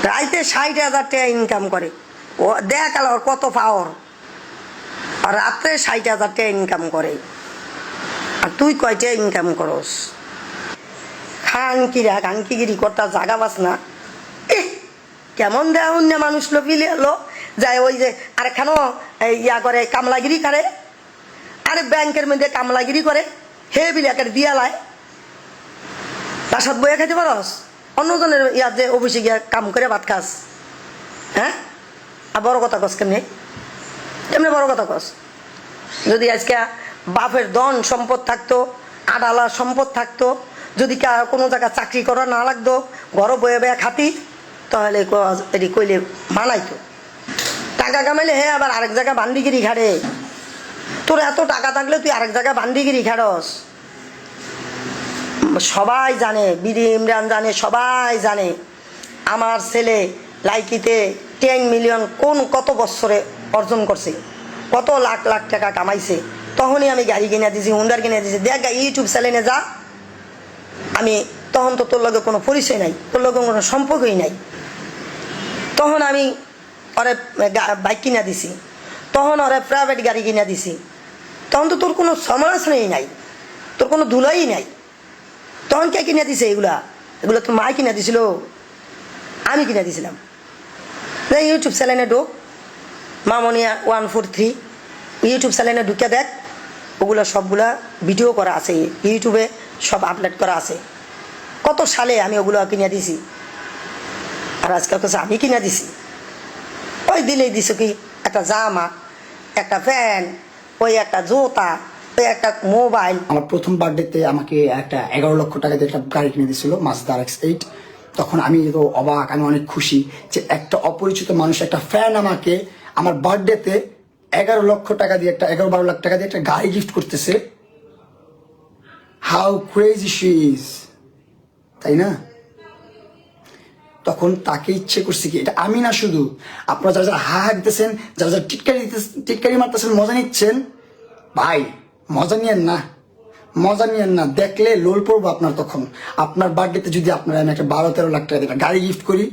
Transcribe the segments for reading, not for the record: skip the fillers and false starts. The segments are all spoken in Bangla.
রাইতে 60,000 টাকা ইনকাম করে। ও দেখ ওর কত পাওয়ার। আর রাত্রে 60,000 টাকা ইনকাম করে। আর তুই কয়টা ইনকাম করস? খানকিগিরি করতে জাগা পাস না। কেমন দেয় অন্য মানুষ লোপিলে এলো যায় ওই যে আরেকখানো ইয়া করে কামলাগিরি করে। আরে ব্যাংকের মধ্যে কামলাগিরি করে হে বিলাকের দিয়া লাই। তার সাথে বইয়া খাইতে পারস? অন্যজনের ইয়ার যে অফিসে গিয়া কাম করে ভাত খাস। হ্যাঁ, আর বড় কথা কস কেমনি? কেমনি বড় কথা কস? যদি আজকে বাপের ধন সম্পদ থাকতো, আডালা সম্পদ থাকতো, যদি কোনো জায়গায় চাকরি করা না লাগতো, ঘর বয়ে বয়ে খাতি, তাহলে এটি কইলে মানাইতো। টাকা কামাইলে হে আবার আরেক জায়গায় বান্দিগিরি খাড়ে। তোর এত টাকা থাকলে তুই আরেক জায়গায় বান্দিগিরি খাড়স। সবাই জানে, বিডি ইমরান জানে, সবাই জানে আমার ছেলে লাইকিতে 10 মিলিয়ন কত বছরে অর্জন করছে, কত লাখ লাখ টাকা কামাইছে। তখনই আমি গাড়ি কিনে দিয়েছি, হুন্ডার কিনে দিয়েছি। দেখ ইউটিউব চ্যানেলে যা। আমি তখন তো তোর লগে কোনো পরিচয় নাই, তোর লগে কোনো সম্পর্কই নাই। তখন আমি ওরে বাইক কিনে দিছি, তখন ওরে প্রাইভেট গাড়ি কিনে দিছি। তখন তো তোর কোনো সমাজ নেই, নাই তোর কোনো ধুলাই নাই। তখন কে কিনে দিছে এগুলা? এগুলো তো মাই কিনে দিছিল, আমি কিনে দিছিলাম। ইউটিউব চ্যানেলে ঢোক, মামনিয়া 143 ইউটিউব চ্যানেলে ঢুকে দেখ। ওগুলো সবগুলা ভিডিও করা আছে, ইউটিউবে সব আপলোড করা আছে। কত সালে আমি ওগুলো কিনে দিছি। আর আজকাল কাছে আমি কিনে দিছি। ওই দিলেই দিছো কি একটা জামা, একটা প্যান্ট, ওই একটা জুতা, ওই একটা মোবাইল। আমার প্রথম বার্থডেতে আমাকে একটা 11 লক্ষ টাকা দিয়ে একটা গাড়ি কিনে দিয়েছিল, মাজদা RX-8। তখন আমি তো অবাক, আমি অনেক খুশি যে একটা অপরিচিত মানুষ, একটা ফ্যান আমাকে আমার বার্থডেতে 11 লক্ষ টাকা দিয়ে, একটা 11-12 লাখ টাকা দিয়ে একটা গাড়ি গিফট করতেছে। হাউ ক্রেজি শি ইজ, তাই না? তখন তাকে ইচ্ছে করছে কি, এটা আমি না শুধু আপনারা যারা যারা হা দিতেছেন, যারা যারা টিটকারি মারতেছেন, মজা নিচ্ছেন, ভাই মজা নিয়েন না, মজা নিয়েন না। দেখলে লোল পড়বো আপনার। তখন আপনার বার্থডেতে যদি আপনার আমি একটা 12-13 লাখ টাকা দিয়ে গাড়ি গিফট করি,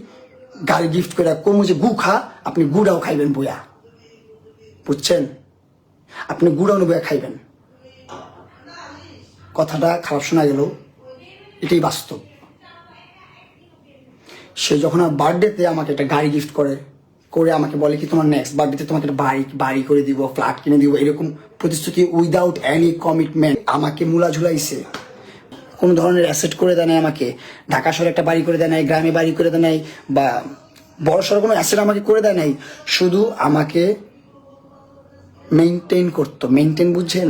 গাড়ি গিফট করে কমু যে গু খা, আপনি গুড়াও খাইবেন বইয়া, বুঝছেন? আপনি গুড়াও বইয়া খাইবেন। কথাটা খারাপ শোনা গেল, এটাই বাস্তব। সে যখন আমার বার্থডেতে আমাকে একটা গাড়ি গিফট করে আমাকে বলে কি তোমার নেক্সট বার্থডেতে তোমাকে একটা বাড়ি করে দিব, ফ্ল্যাট কিনে দিব, এরকম প্রতিশ্রুতি উইদাউট এনি কমিটমেন্ট আমাকে মুলা ঝুলাইছে। কোনো ধরনের অ্যাসেট করে দেয় নাই আমাকে, ঢাকা শহরে একটা বাড়ি করে দেয় নাই, গ্রামে বাড়ি করে দেয় নাই, বা বড় সড়ো কোনো অ্যাসেট আমাকে করে দেয় নাই। শুধু আমাকে মেনটেন করতো। মেনটেন বুঝছেন?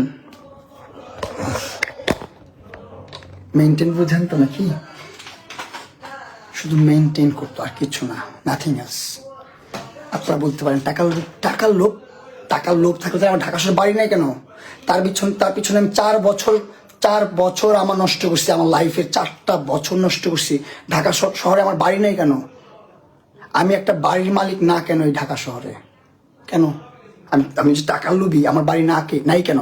মেনটেন বুঝেন তো নাকি? শুধু মেনটেন করতো, আর কিছু না, নাথিং এলস। আপনারা বলতে পারেন টাকার লোভ থাকলে আমার ঢাকা শহরে বাড়ি নাই কেন? তার পিছনে আমি 4 বছর আমার নষ্ট করছি, আমার লাইফের 4টা বছর নষ্ট করছি। ঢাকা শহরে আমার বাড়ি নাই কেন? আমি একটা বাড়ির মালিক না কেন এই ঢাকা শহরে? কেন? আমি যে টাকার লোভী, আমার বাড়ি নাই কেন?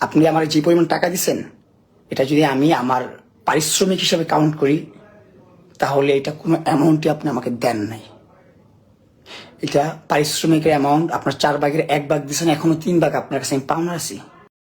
আপনি আমার যে পরিমাণ টাকা দিচ্ছেন, এটা যদি আমি আমার পারিশ্রমিক হিসাবে কাউন্ট করি, তাহলে এটা কোনো অ্যামাউন্টই আপনি আমাকে দেন নাই। এটা পারিশ্রমিকের অ্যামাউন্ট আপনার 4 ভাগের 1 ভাগ দিচ্ছেন, এখনো 3 ভাগ আপনার কাছে আমি পাওনা আছি।